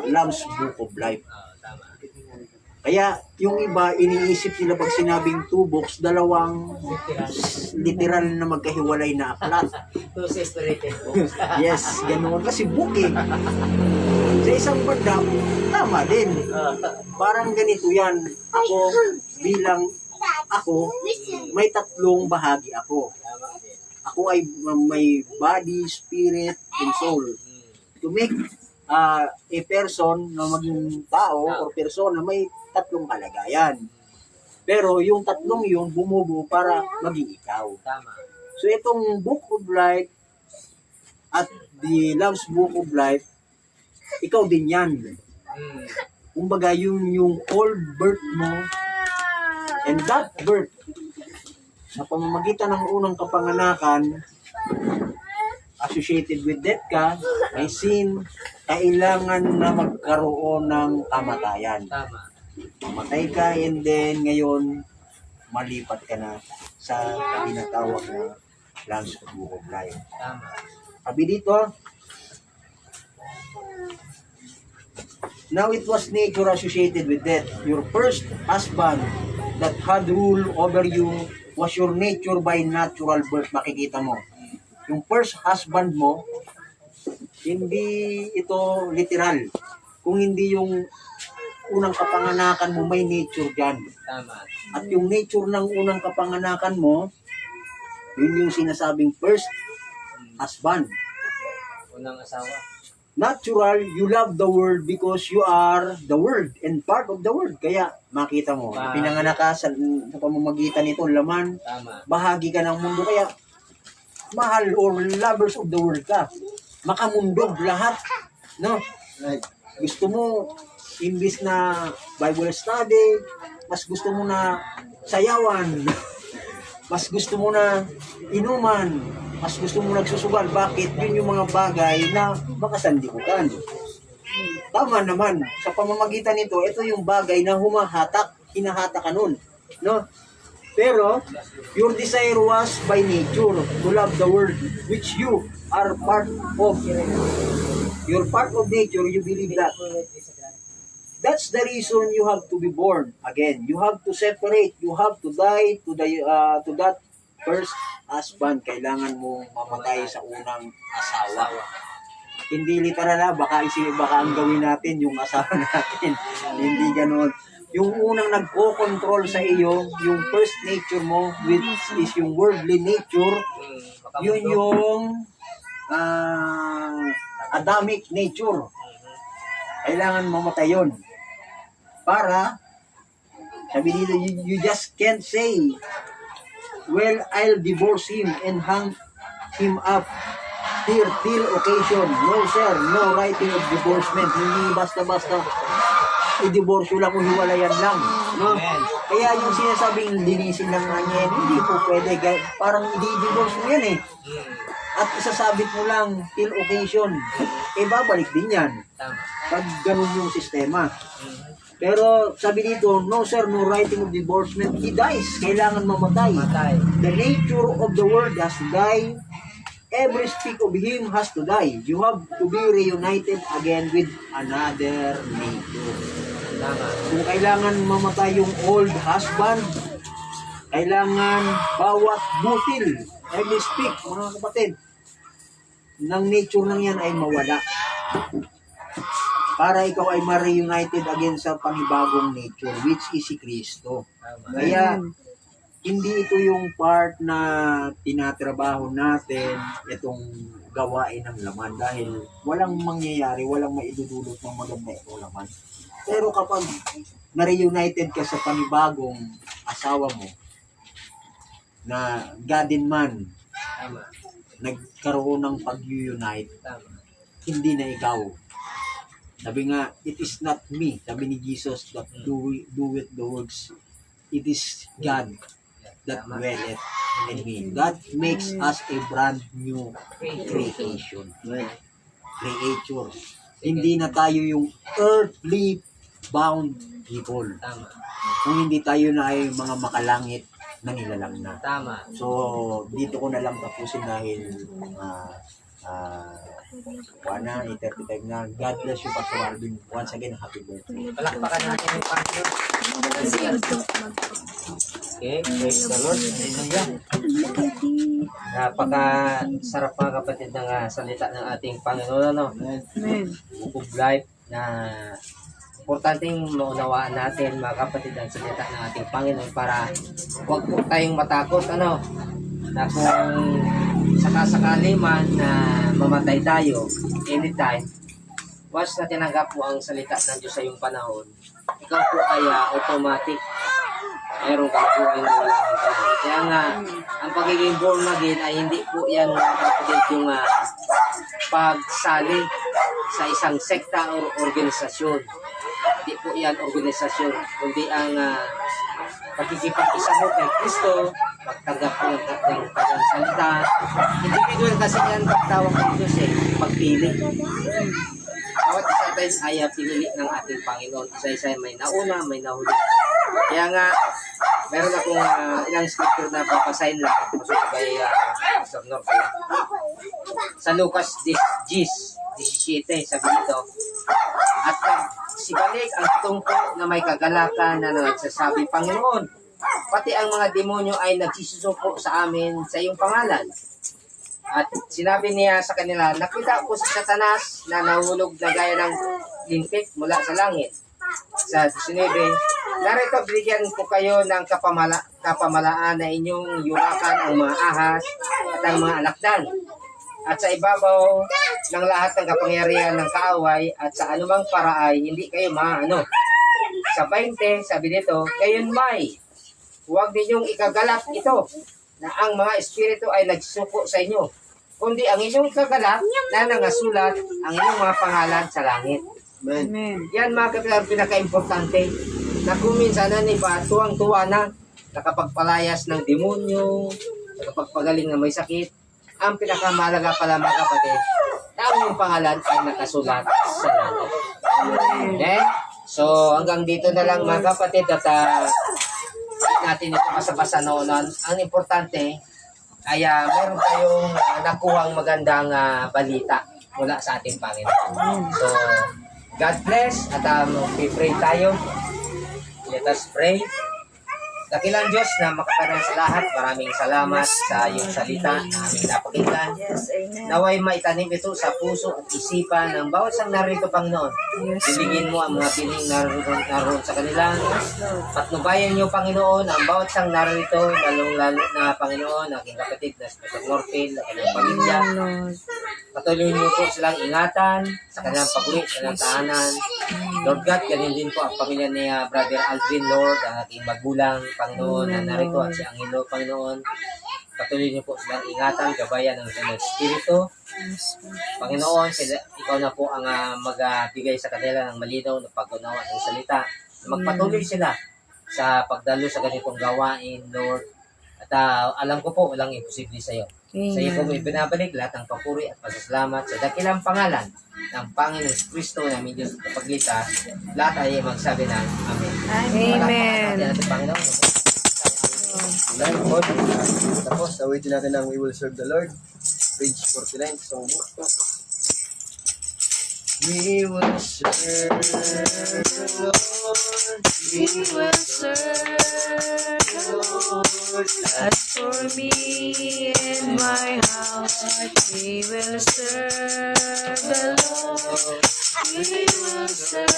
Lamb's Book of Life. Tama. Kaya yung iba, iniisip nila pag sinabing two books, dalawang literal na magkahiwalay na aklat. Two separated books. Yes, ganoon. Kasi book eh. Sa isang banda, tama din. Parang ganito yan. Ako, may tatlong bahagi ako. Tama din. Ako ay may body, spirit, and soul. To make a person na maging tao or persona, may tatlong kalagayan. Pero yung tatlong yun, bumubuo para maging ikaw. Tama. So itong Book of Life at the Lamb's Book of Life, ikaw din yan. Kumbaga yung old birth mo, and that birth, sa pamamagitan ng unang kapanganakan, associated with death ka, may sin, kailangan na magkaroon ng kamatayan. Tama. Mamatay ka, and then ngayon, malipat ka na sa tinatawag na Lamb's Book of Life. Tama. Sabi dito, now it was nature associated with death. Your first husband that had rule over you was your nature by natural birth. Makikita mo. Yung first husband mo, hindi ito literal. Kung hindi yung unang kapanganakan mo, may nature dyan. Tama. At yung nature ng unang kapanganakan mo, yun yung sinasabing first husband. Unang asawa. Natural, you love the world because you are the world and part of the world. Kaya makita mo, pinanganak ka sa pamamagitan nito, laman, Tama. bahagi ka ng mundo. Kaya mahal or lovers of the world ka. Makamundog lahat. No? Gusto mo, imbis na Bible study, mas gusto mo na sayawan, mas gusto mo na inuman, mas gusto mo nagsusugal. Bakit? Yun yung mga bagay na makasandikutan. Tama naman. Sa pamamagitan nito, ito yung bagay na hinahatak ka nun. No? Pero, your desire was by nature to love the world, which you are part of. You're part of nature, you believe that. That's the reason you have to be born again. You have to separate. You have to die to that first husband. Kailangan mo mamatay sa unang asawa. Hindi literal baka ang gawin natin yung asawa natin. Hindi ganoon. Yung unang nagko-control sa iyo, yung first nature mo, which is yung worldly nature, yun yung Adamic nature. Kailangan mamatay yun. Para Sabi dito, you just can't say, well, I'll divorce him and hang him up here till occasion. No, sir, no writing of divorcement. Hindi basta-basta i-divorce lang o hiwalayan lang. No? Amen. Kaya yung sinasabing linisin lang nga niya, hindi po pwede. Parang i-divorce mo yan eh. At isasabit mo lang till occasion. Eh, babalik din yan. Tama. Pag ganun yung sistema. Pero sabi dito, no sir, no writing of divorcement. He dies. Kailangan mamatay. Matay. The nature of the world has to die. Every speak of him has to die. You have to be reunited again with another nature. Tama. Kung kailangan mamatay yung old husband, kailangan bawat butil, every speak, mga kapatid, ng nature ng yan ay mawala. Para ikaw ay ma-reunited again sa panibagong nature, which is si Kristo. Tama. Kaya, hindi ito yung part na tinatrabaho natin, itong gawain ng laman, dahil walang mangyayari, walang maidudulot ng maganda itong laman. Pero kapag na-reunited ka sa panibagong asawa mo, na God and man, Tama. nagkaroon ng pag-unite, Tama. hindi na ikaw. Sabi nga, it is not me. Sabi ni Jesus, that do it the works. It is God that Tama. dwelleth in me. God makes us a brand new creation. Creature. Hindi na tayo yung earthly bound people. Tama. Kung hindi tayo na ay mga makalangit na nilalang na. Tama. So, dito ko na lang tapusin dahil 1:35 na. God bless you, Pastor Alvin. Once again, happy birthday. Palakpakan natin yung Panginoon. Okay, praise the Lord. Hallelujah. Napaka-sarap mga kapatid ng salita ng ating Panginoon. Ano? Book of Life na importanteng maunawaan natin mga kapatid ang salita ng ating Panginoon para huwag po tayong matakot. Ano? Na kung sakasakali man na mamatay tayo anytime, once na tinanggap mo ang salita ng Diyos sa iyong panahon, ikaw po ay automatic mayroong kang buhay na walang hanggan. Kaya nga, ang pagiging born again ay hindi po yan kapatid yung pagsali sa isang sekta o organisasyon. Hindi po yan organisasyon, kundi ang pagkikipag-isa mo kay Kristo, magtanggap mo ng kanyang salita. Individual kasi yan pagtawag ng Diyos pagpili. Bawat isa tayo ay pinili ng ating Panginoon. Isa-isa may nauna, may nahuli. Kaya nga, meron akong ilang scripture na papasahin lang. Masuko kay Pastor Norte. Sa Lucas 10:17, sabi nito, at sibalik ang tungko na may kagalakan na nagsasabi, Panginoon, pati ang mga demonyo ay nagsisusuko sa amin sa iyong pangalan. At sinabi niya sa kanila, nakita ko si Satanas na nahulog na gaya ng lintik mula sa langit. Sa 19, narito bigyan ko kayo ng kapamalaan na inyong yurakan ang mga ahas at ang mga alakdan. At sa ibabaw ng lahat ng kapangyarihan ng kaaway at sa anumang paraay, hindi kayo maano. Sa 20, sabi dito, gayon may, huwag ninyong ikagalak ito na ang mga espiritu ay nagsuko sa inyo, kundi ang inyong ikagalak na nangasulat ang inyong mga pangalan sa langit. Amen. Yan mga kapatid, pinaka-importante na kung minsan tuwang-tuwa na nakapagpalayas ng demonyo, nakapagpagaling na may sakit, ang pinakamahalaga pala mga kapatid, na ang inyong pangalan ay nakasulat sa langit. Okay? So hanggang dito na lang mga kapatid at natin ito basa-basa noon. Ang importante ay meron tayong nakuhang magandang balita mula sa ating Panginoon. So, God bless at pray tayo. Let us pray. Dakilang Diyos na makapanang sa lahat, maraming salamat sa iyong salita na aming napakinggan. Yes, amen. Naway maitanim ito sa puso at isipan ng bawat isang narito, Panginoon. Yes, Bibigyan mo ang mga piling naroon sa kanila. Lord. Patnubayan niyo, Panginoon, ang bawat isang narito, lalong-lalo na, Panginoon, aking kapatid na si Pastor Norpil, ang kanyang pamilya. Lord. Patuloy niyo po silang ingatan sa kanilang paguli, sa kanilang tahanan. Lord God, ganun din po ang pamilya ni Brother Aldrin, Lord, ang aking magulang, Panginoon, na narito at si Angelo, Panginoon. Patuloy niyo po silang ingatan, gabayan ng kanyang Espiritu. Panginoon, ikaw na po ang magbigay sa kanila ng malinaw na pag-unawa ng salita. Magpatuloy sila sa pagdalo sa ganitong gawain, Lord. At alam ko po, walang imposible sa iyo. Sa iyo po may binabalik lahat ng papuri at pasasalamat sa dakilang pangalan ng Panginoon Kristo na aming Diyos at pagligtas. Lahat ay magsabi ng Amen. Amen. Palakpakan natin ang Panginoon. Lord, tapos, awitin natin ang We Will Serve the Lord. Page 49, song book. We will serve the Lord. We will serve the Lord. As for me and my house, we will serve the Lord. We will serve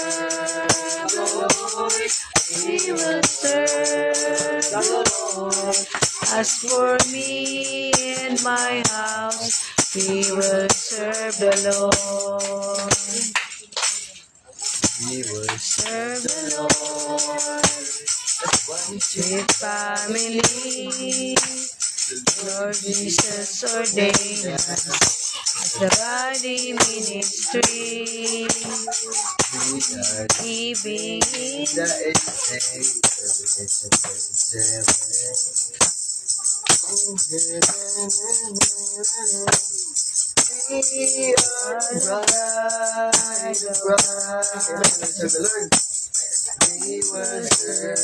the Lord. We will serve the Lord. As for me and my house, we will serve the Lord. We will Serve the Lord with family. Lord Jesus ordained us as the body ministry, giving the We are bride of Christ. Serve the Lord. We will serve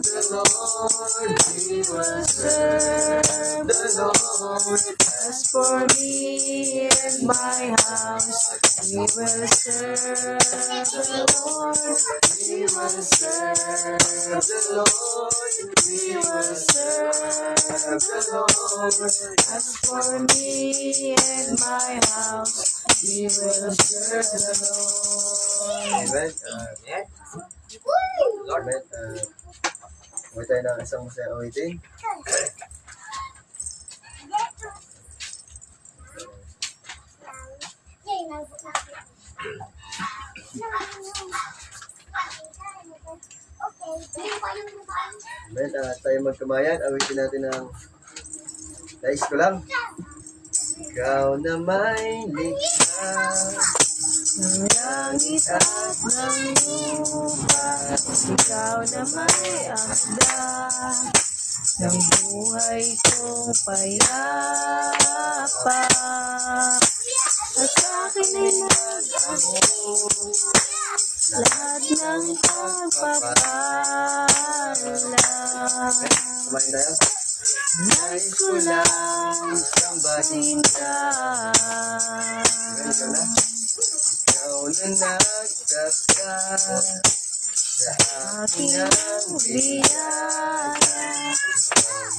the Lord. We will serve the Lord. As for me and my house, we will serve the Lord. We will serve the Lord. We will serve the Lord. As for me and my house, we will serve the Lord. Amen. Amen. Huwag tayo ng isang masaya awitin. Amen. Tayo magkamayan. Awitin natin ang nais ko lang. Ikaw na may likha. Ng langit at ng lupa, ikaw na may akda ng buhay kong payapa. At akin ay nag-ahon lahat ng pagpapala. Kumain tayo. Nais ko lang Sambahin sinta. Ikaw na. Ikaw na nagdaka sa akin ang biyaya.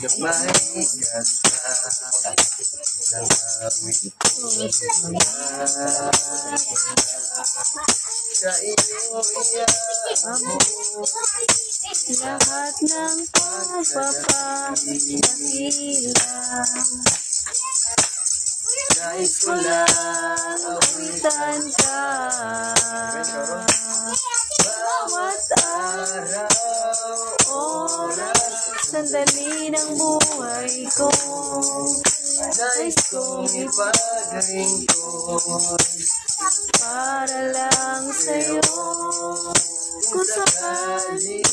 Yung may gata ng awit ko sa iyo Amo lahat ng pagpapakila. Nais ko lang Awitan ka bawat oras, sandali ng buhay ko. Nais kong ipag-lingkod Para lang sa'yo, kung sakali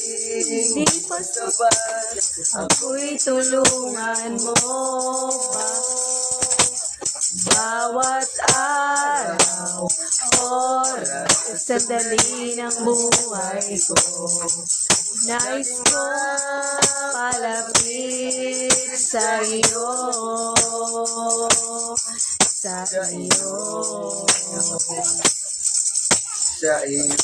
di pa sapat, ako'y tulungan mo ba? Bawat araw, oras, sandali ng buhay ko, nais ko palapit sa iyo, sa iyo. sa iyo.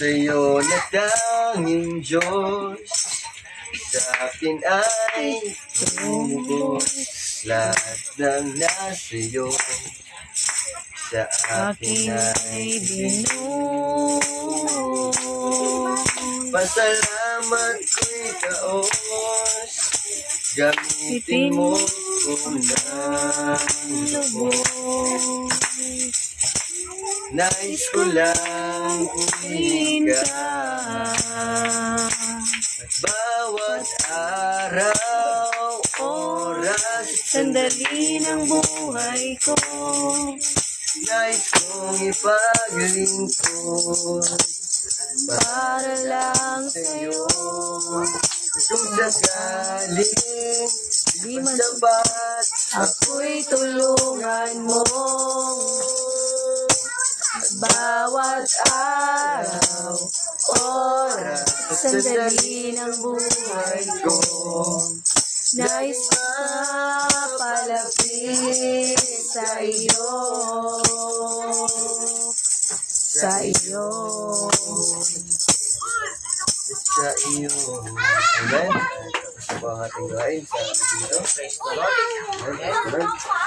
sa'yo na tanging Diyos, sa akin ay tumubos. Lahat ng nasa'yo, sa akin ay binuo. pasalamat ko'y taos, gamitin mo kung Lubog. nais ko lang kunin ka. Bawat araw, oras, Sandali ng buhay ko, nais kong ipaglingkod para lang sa'yo. kung sakaling di man sapat, Ako'y tulungan mo. Bawat araw, oras, sandali ng buhay ko, nais ka palapit sa iyo. Sa iyo. sa iyo. Amen. Tapos po ang ating gawain sa dito. Praise the Lord. Amen. Praise the Lord.